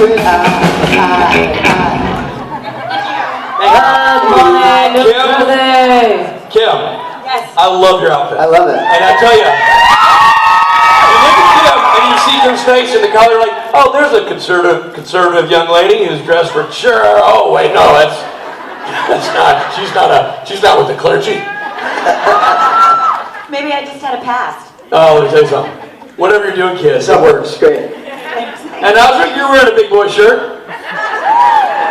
Kim, yes. I love your outfit. I love it. And I tell you, you look at Kim and you see Kim's face in the color, like, oh, there's a conservative young lady who's dressed for sure. Oh wait, no, that's not. She's not with the clergy. Maybe I just had a past. Oh, let me tell you something. Whatever you're doing, kids, it works. Great. And Osric, you're wearing a big boy shirt.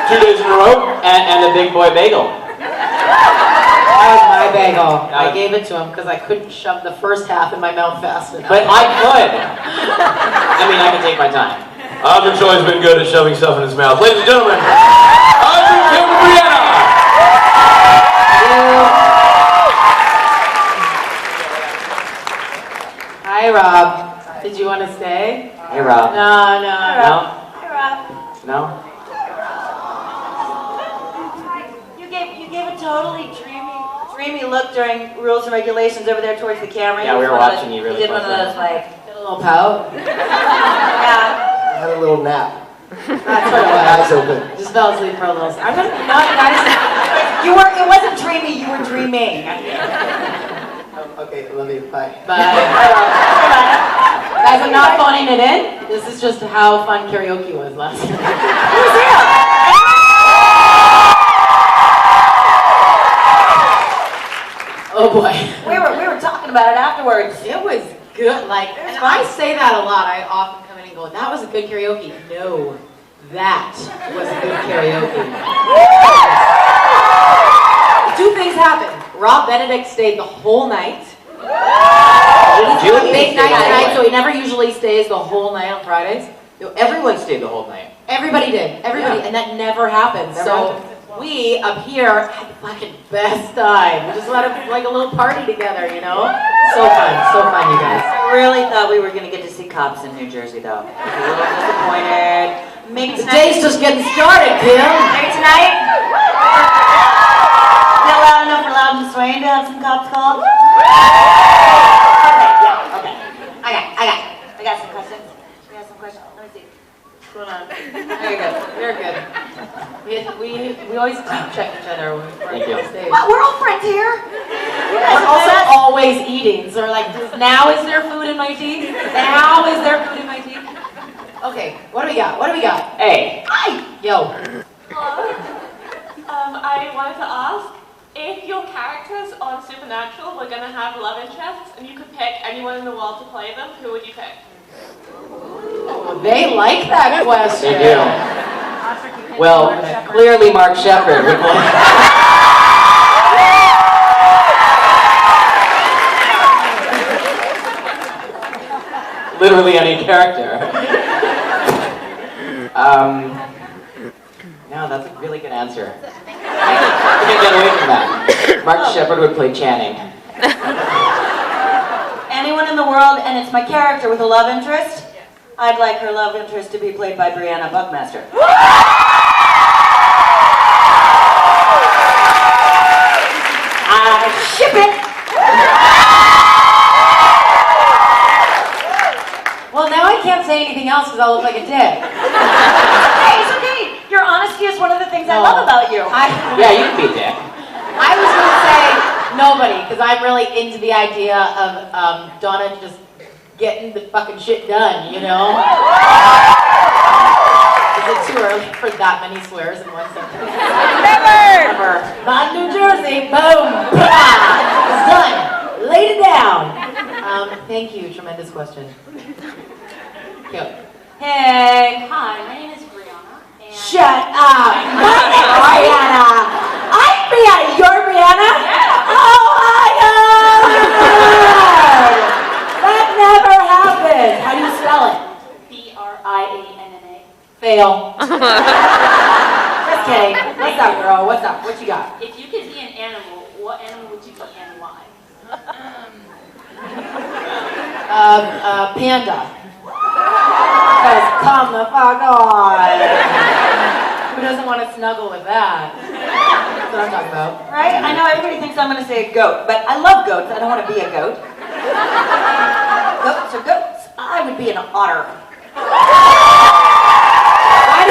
2 days in a row. And the big boy bagel. That was my bagel. I gave it to him because I couldn't shove the first half in my mouth fast enough. But I could. I mean, I can take my time. Osric's always been good at shoving stuff in his mouth. Ladies and gentlemen, Osric, Kim, and Briana. Hi, Rob. Did you want to stay? Hey, Rob. No. Hey, Rob. No? You gave a totally dreamy look during rules and regulations over there towards the camera. Yeah, we were watching you really did one of closely. those, like... Did a little pout? Yeah. I had a little nap. That's what it Eyes was. open. Just fell asleep for a little. I'm gonna not guys. It wasn't dreamy, you were dreaming. Okay, love you. Bye. But guys, I'm not phoning it in. This is just how fun karaoke was last night. It was real. Oh boy. We were talking about it afterwards. It was good. Like, and I say that a lot. I often come in and go, "That was a good karaoke." No, that was a good karaoke. Two things happened. Rob Benedict stayed the whole night. He's a big night tonight, so he never usually stays the whole night on Fridays. Everyone stayed the whole night. Everybody did. Everybody, and that never happens. So we up here had the fucking best time. We just had like a little party together, you know? So fun, you guys. I really thought we were going to get to see cops in New Jersey, though. I was a little disappointed. Maybe The tonight. day's just getting started, Kim. Maybe tonight. Is it loud enough for Loud and Swain to have some cops called? Okay. I got some questions. We got some questions. Let me see. What's going on? There you go. You're good. We always check each other when Thank you. we're on stage. What? We're all friends here. We're also always eating, so we're like, now is there food in my teeth? Now is there food in my teeth? Okay, what do we got? Hey. Hi. Yo. Hello. I wanted to ask if your characters on Supernatural were going to have love interests and you could pick anyone in the world to play them, who would you pick? They like that question. They do. Well, clearly Mark Shepard would play. Literally any character. No, that's a really good answer. I can't get away from that. Mark Shepard would play Channing. Anyone in the world, and it's my character with a love interest? I'd like her love interest to be played by Briana Buckmaster. Ship it! Well, now I can't say anything else because I'll look like a dick. It's okay. Your honesty is one of the things I love about you. Yeah, you can be Dick. I was going to say nobody because I'm really into the idea of Donna just getting the fucking shit done, you know? Is it too early for that many swears in one sentence? Never! Not New Jersey, boom! It's done! Laid it down! Thank you, tremendous question. Cute. Hey! Hi, my name is Briana. And Shut up! My name is Briana! I'm Briana! You're Briana? Yeah! Oh my god! That never happened! How do you spell it? Brianna. Fail. Just kidding. What's up, girl? What's up? What you got? If you could be an animal, what animal would you be and why? Panda. Because come the fuck on. Who doesn't want to snuggle with that? That's what I'm talking about. Right? I know everybody thinks I'm going to say a goat, but I love goats. I don't want to be a goat. Goats are goats. I would be an otter. Why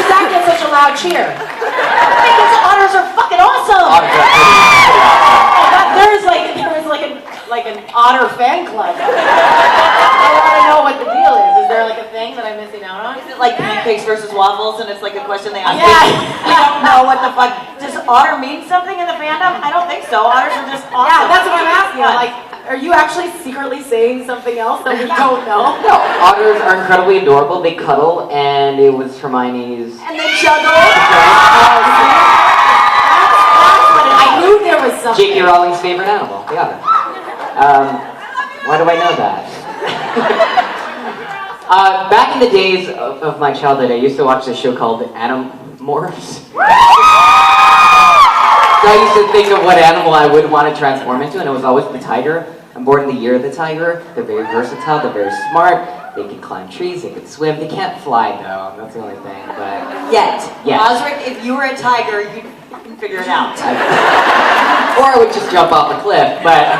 loud cheer? Because otters are fucking awesome. Otters are pretty awesome. There was an otter fan club. I want to know what the deal is. Is there like a thing that I'm missing out on? Is it like pancakes versus waffles, and it's like a question they ask? Yeah. We don't know what the fuck. Does otter mean something in the fandom? I don't think so. Otters are just awesome. Yeah, that's what I'm asking. Like, are you actually secretly saying something else that we don't know? No, otters are incredibly adorable. They cuddle, and it was Hermione's. And they juggle. I knew there was something. J.K. Rowling's favorite animal, the otter. Why do I know that? Back in the days of my childhood, I used to watch this show called Animorphs. So I used to think of what animal I would want to transform into, and it was always the tiger. I'm born in the year of the tiger. They're very versatile, they're very smart, they can climb trees, they can swim. They can't fly though, that's the only thing, but... Yet. Yes. Osric, if you were a tiger, you can figure it out. Or I would just jump off a cliff, but...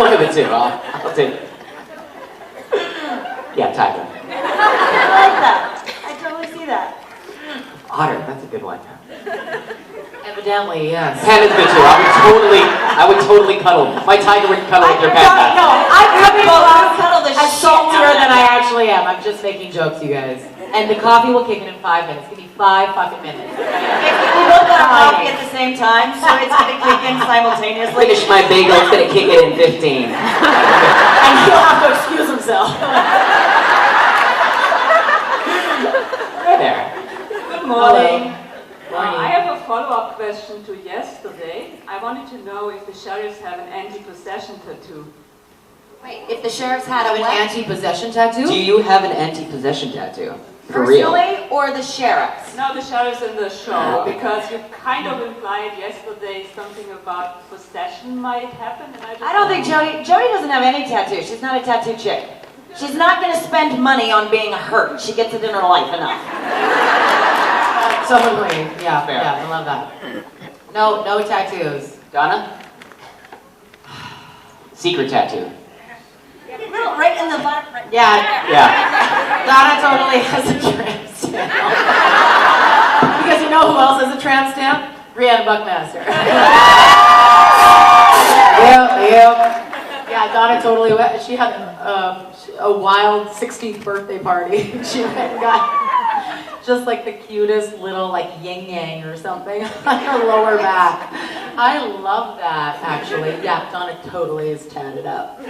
one of the two, I'll take it. Yeah, tiger. I like that. I totally see that. Otter, that's a good one. Evidently, yes. Panda's good too. I would totally cuddle. My tiger would cuddle with your panda. No, I'm coming across Cuddle the as shit saltier out of than it. I actually am. I'm just making jokes, you guys. And the coffee will kick in 5 minutes. Give me 5 fucking minutes. We both got our coffee at the same time, so it's going to kick in simultaneously. Finish my bagel, it's gonna kick it in 15. And he'll have to excuse himself. Right there. Good morning. I have a follow-up question to yesterday. I wanted to know if the sheriffs have an anti-possession tattoo. Wait, if the sheriffs had Have a an what? anti-possession tattoo? Do you have an anti-possession tattoo? For real? Personally, or the sheriffs? No, the sheriffs in the show, because you kind of implied yesterday something about possession might happen, and I don't think Jody doesn't have any tattoos. She's not a tattoo chick. She's not going to spend money on being hurt. She gets it in her life enough. Someone leave. Yeah, Fair. yeah, I love that. No tattoos. Donna? Secret tattoo. No, right in the bottom. Right. Yeah, Yeah. Donna totally has a tramp stamp. Because you know who else has a tramp stamp? Briana Buckmaster. Yep. Yeah, Donna totally went. She had a wild 16th birthday party. She went and got just like the cutest little like yin yang or something on her lower back. I love that actually. Yeah, Donna totally is tatted up.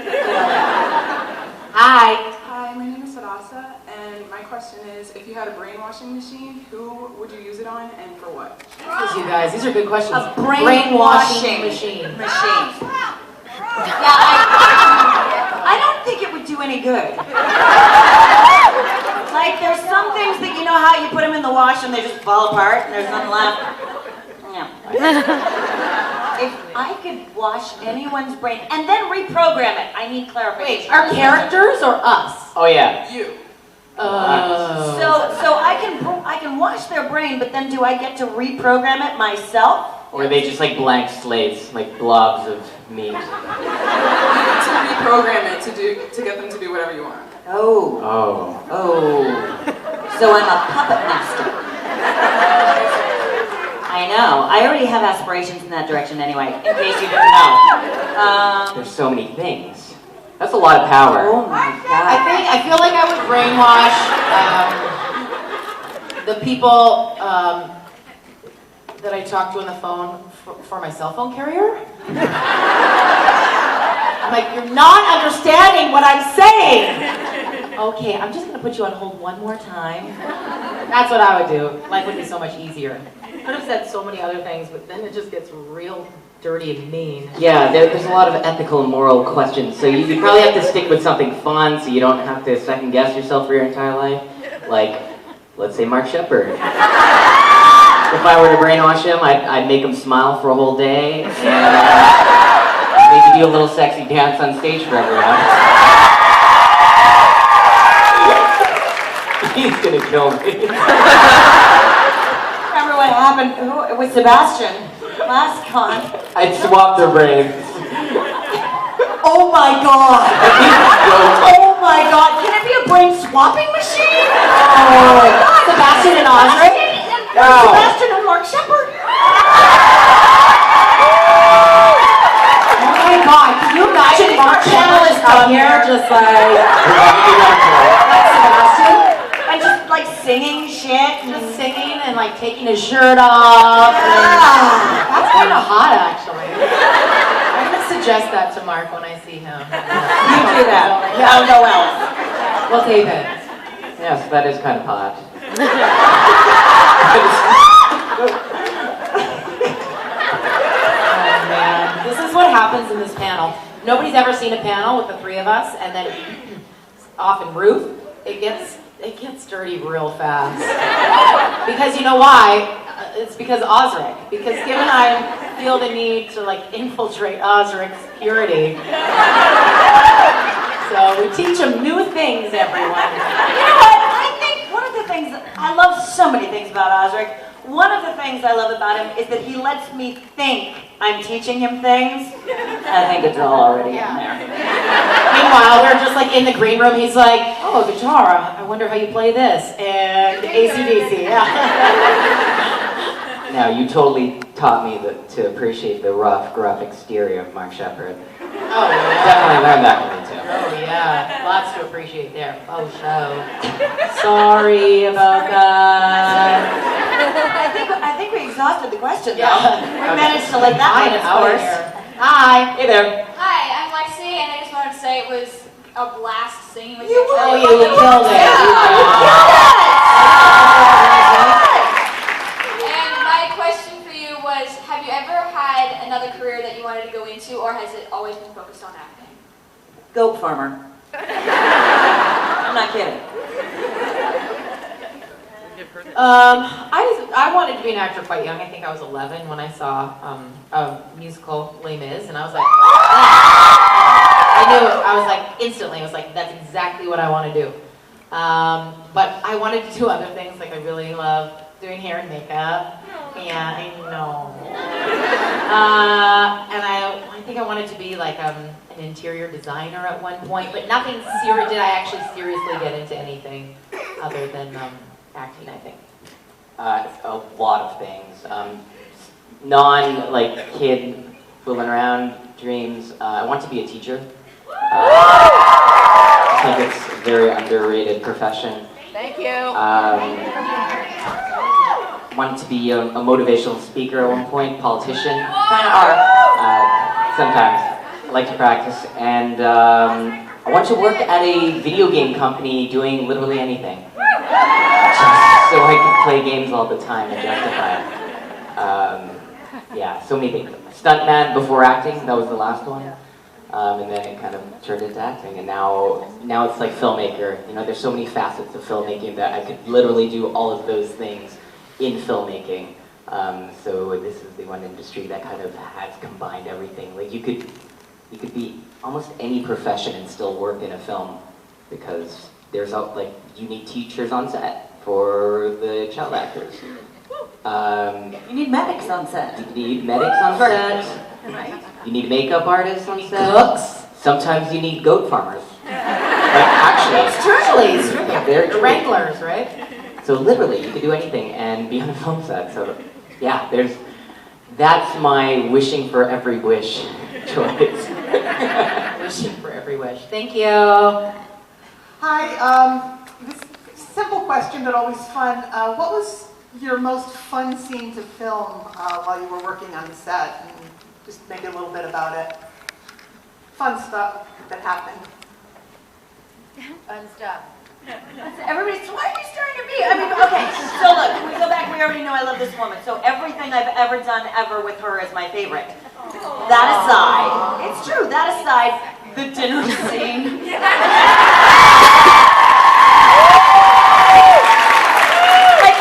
Hi. Hi, my name is Sarasa, and my question is, if you had a brainwashing machine, who would you use it on and for what? You guys, these are good questions. A brainwashing machine. Yeah, I don't think it would do any good. Like, there's some things that you know how you put them in the wash and they just fall apart and there's nothing left. Yeah. If I could wash anyone's brain and then reprogram it, I need clarification. Wait, our characters or us? Oh yeah. You. So I can wash their brain, but then do I get to reprogram it myself? Or are they just like blank slates, like blobs of meat? You need to reprogram it to get them to do whatever you want. Oh. So I'm a puppet master. I know. I already have aspirations in that direction anyway, in case you didn't know. There's so many things. That's a lot of power. Oh my god. I feel like I would brainwash the people that I talk to on the phone for my cell phone carrier. I'm like, you're not understanding what I'm saying. Okay, I'm just gonna put you on hold one more time. That's what I would do. Life would be so much easier. Could have said so many other things, but then it just gets real dirty and mean. Yeah, there's a lot of ethical and moral questions, so you probably have to stick with something fun so you don't have to second guess yourself for your entire life. Like, let's say Mark Shepard. If I were to brainwash him, I'd make him smile for a whole day, and maybe do a little sexy dance on stage for everyone. He's gonna kill me. Remember what happened with Sebastian last con? I'd swap their brains. Oh my god! Oh my god! Can it be a brain swapping machine? Oh my god! Sebastian and Osric? Sebastian and Mark Shepard. Oh my God, can you imagine Mark Shepard up here just like Sebastian? And just like singing shit. Just singing and like taking his shirt off. That's kind of hot actually. I'm gonna suggest that to Mark when I see him. You do that. No, no else. We'll tape it. Yes, that is kind of hot. Oh man, this is what happens in this panel. Nobody's ever seen a panel with the three of us, and then often Ruth, it gets dirty real fast. Because you know why? It's because Osric. Because Kim and I feel the need to like infiltrate Osric's purity. So we teach him new things, everyone. You know what? I think one of the things, I love so many things about Osric. One of the things I love about him is that he lets me think I'm teaching him things. I think it's all already in there. Meanwhile, we're just like in the green room. He's like, oh, guitar, I wonder how you play this. And AC/DC, yeah. Now, you totally taught me to appreciate the rough, gruff exterior of Mark Shepard. Oh, yeah. Definitely learned that from you, too. Oh, yeah. Lots to appreciate there. Oh, show. Sorry about that. I think we exhausted the question, though. Yeah. We managed to let that one, of course. Hi. Hey there. Hi, I'm Lexi, and I just wanted to say it was a blast singing with You you. killed it. You killed it. And my question for you was, have you ever had another career that you wanted to go into, or has it always been focused on acting? Goat farmer. I'm not kidding. I wanted to be an actor quite young. I think I was 11 when I saw a musical, Les Mis, and I was like, I knew it. I was like, instantly, I was like, that's exactly what I want to do. But I wanted to do other things, like I really love doing hair and makeup. Yeah, I know. And I think I wanted to be like an interior designer at one point, but nothing serious. Did I actually seriously get into anything other than acting, I think? A lot of things. Kid fooling around dreams. I want to be a teacher. I think it's a very underrated profession. Thank you. Wanted to be a motivational speaker at one point, politician. Kind of are. Sometimes. I like to practice. And I want to work at a video game company doing literally anything. Just so I can play games all the time and justify it. Yeah, so many things. Stuntman before acting, that was the last one. And then it kind of turned into acting, and now it's like filmmaker. You know, there's so many facets of filmmaking that I could literally do all of those things in filmmaking. So this is the one industry that kind of has combined everything. Like you could be almost any profession and still work in a film, because there's you need teachers on set for the child actors. You need medics on set. You need medics on set. Right. You need makeup artists on set. Cooks. Sometimes you need goat farmers. Actually. It's true. Yeah, very true. Wranglers, right? So literally, you could do anything and be on a film set. So yeah, that's my wishing for every wish choice. Wishing for every wish. Thank you. Hi, this simple question but always fun. What was your most fun scene to film while you were working on the set? And just maybe a little bit about it. Fun stuff that happened. Fun stuff. Everybody's, why are you staring at me? I mean, okay, so look, we go back, we already know I love this woman. So everything I've ever done ever with her is my favorite. That aside, it's true, that aside, the dinner scene.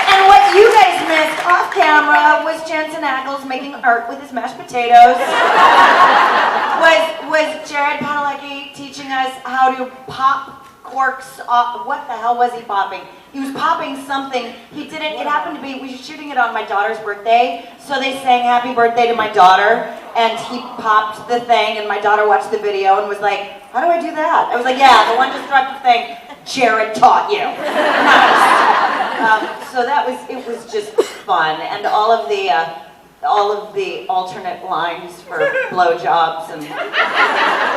And what you guys missed off camera was Jensen Ackles making art with his mashed potatoes. Was Jared Padalecki teaching us how to pop corks off. What the hell was he popping? He was popping something. He didn't, it happened to be, we were shooting it on my daughter's birthday, so they sang happy birthday to my daughter, and he popped the thing, and my daughter watched the video and was like, how do I do that? I was like, yeah, the one destructive thing Jared taught you. Nice. So that it was just fun, and all of the alternate lines for blowjobs and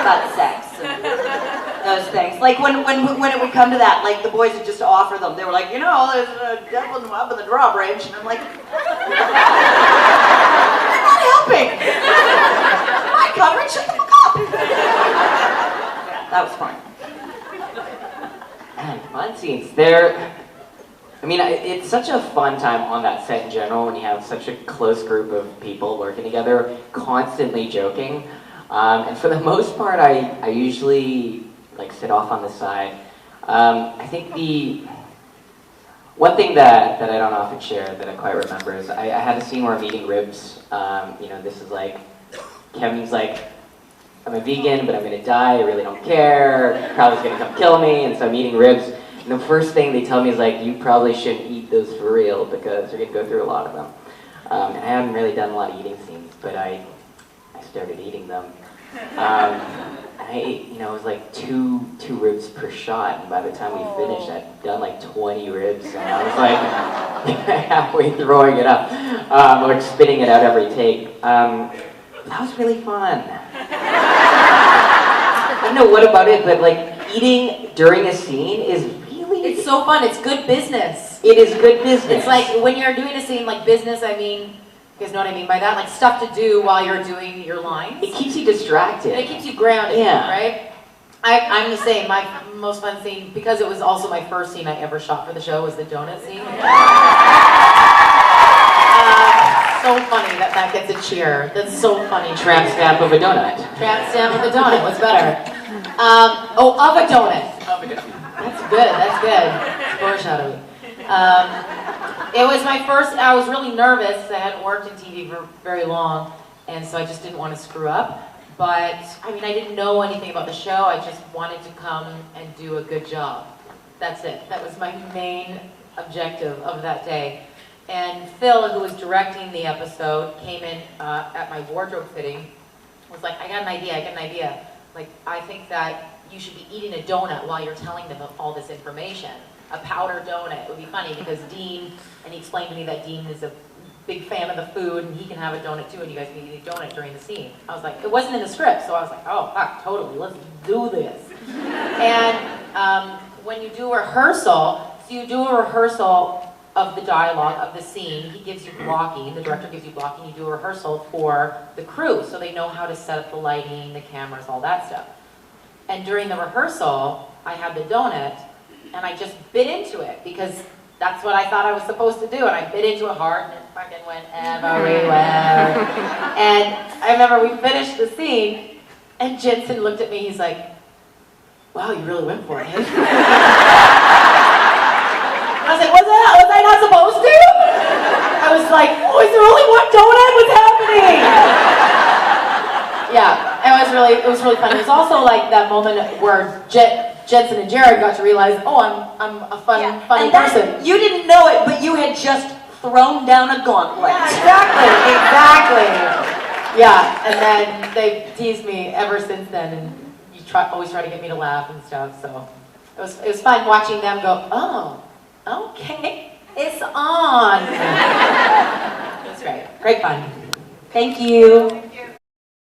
butt sex and those things. Like when it would come to that, like the boys would just offer them. They were like, there's a devil up in the drawbridge, and I'm like, you're not helping. My coverage, shut the fuck up. That was fun. Man, fun scenes. It's such a fun time on that set in general when you have such a close group of people working together, constantly joking. And for the most part, I usually sit off on the side. I think the one thing that I don't often share that I quite remember is I had a scene where I'm eating ribs. This is Kevin's I'm a vegan, but I'm gonna die. I really don't care. Crowd's gonna come kill me, and so I'm eating ribs. And the first thing they tell me is you probably shouldn't eat those for real because you're gonna go through a lot of them. And I haven't really done a lot of eating scenes, but I started eating them. I ate, it was two ribs per shot, and by the time we finished, I'd done 20 ribs, and I was halfway throwing it up, or spitting it out every take. That was really fun. I don't know what about it, but eating during a scene is really... It's so fun. It's good business. It is good business. It's when you're doing a scene business, you guys know what I mean by that? Stuff to do while you're doing your lines. It keeps you distracted. And it keeps you grounded, yeah. Right? I'm the same. My most fun scene, because it was also my first scene I ever shot for the show, was the donut scene. So funny that gets a cheer. That's so funny. Tramp stamp of a donut. Tramp stamp of a donut. What's better? Of a donut. That's good. That's good. Foreshadowing. It was my first. I was really nervous. I hadn't worked in TV for very long, and so I just didn't want to screw up. But I didn't know anything about the show. I just wanted to come and do a good job. That's it. That was my main objective of that day. And Phil, who was directing the episode, came in at my wardrobe fitting, was like, I got an idea. I think that you should be eating a donut while you're telling them all this information. A powder donut. It would be funny because Dean, and he explained to me that Dean is a big fan of the food and he can have a donut too, and you guys can eat a donut during the scene. I was like, it wasn't in the script, so I was like, oh, fuck, totally, let's do this. And when you do rehearsal, of the dialogue of the scene, he gives you blocking, the director gives you blocking, you do a rehearsal for the crew so they know how to set up the lighting, the cameras, all that stuff. And during the rehearsal, I had the donut and I just bit into it because that's what I thought I was supposed to do, and I bit into it hard and it fucking went everywhere. And I remember we finished the scene and Jensen looked at me, he's like, wow, you really went for it, hey? I was like, was I not supposed to? I was like, oh, is there only one donut? What's happening? Yeah, it was really fun. It was also that moment where Jensen and Jared got to realize, oh, I'm a funny person. You didn't know it, but you had just thrown down a gauntlet. Yeah, exactly. Yeah, and then they teased me ever since then, and you always try to get me to laugh and stuff. So it was fun watching them go, oh. Okay, it's on. It was great. Great fun. Thank you.